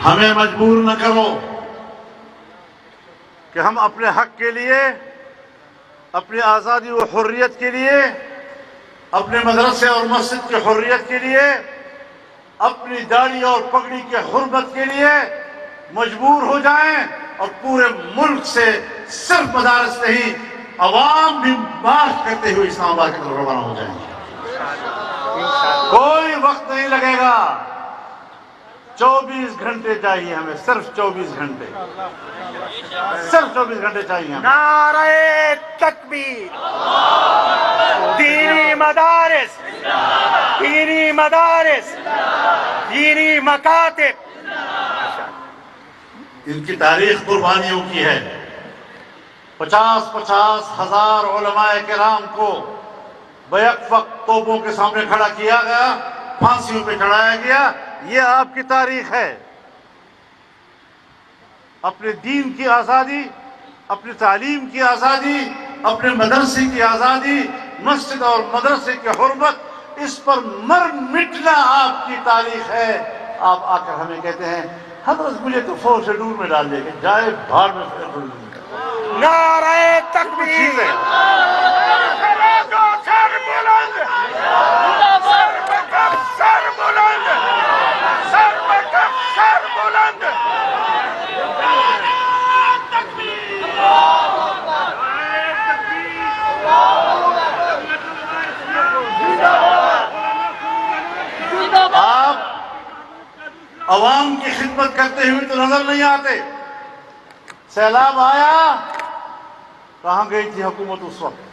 ہمیں مجبور نہ کرو کہ ہم اپنے حق کے لیے، اپنی آزادی و حریت کے لیے، اپنے مدرسے اور مسجد کی حریت کے لیے، اپنی داڑھی اور پگڑی کے حرمت کے لیے مجبور ہو جائیں، اور پورے ملک سے صرف مدارس نہیں، عوام بھی مارچ کرتے ہوئے اسلام آباد کی طرف روانہ ہو جائیں گے۔ کوئی وقت نہیں لگے گا، 24 گھنٹے چاہیے ہمیں، صرف 24 گھنٹے، صرف 24 گھنٹے چاہیے ہمیں۔ نعرہ تکبیر، دینی مدارس، دینی مدارس، دینی مکاتب۔ ان کی تاریخ قربانیوں کی ہے۔ 50 ہزار علماء کرام کو بیک وقت توپوں کے سامنے کھڑا کیا گیا، پھانسیوں پہ چڑھایا گیا۔ یہ آپ کی تاریخ ہے۔ اپنے دین کی آزادی، اپنی تعلیم کی آزادی، اپنے مدرسے کی آزادی، مسجد اور مدرسے کی حرمت، اس پر مر مٹنا آپ کی تاریخ ہے۔ آپ آ کر ہمیں کہتے ہیں حضرت مجھے تو فوج سے دور میں ڈال دے گا، جائے بھاڑ میں پھر۔ نعرہ تکبیر، سر بلند، سر بکف سر بلند، سر بکف سر بلند۔ آپ عوام کی خدمت کرتے ہوئے تو نظر نہیں آتے۔ سیلاب آیا، کہاں گئی تھی حکومت اس وقت؟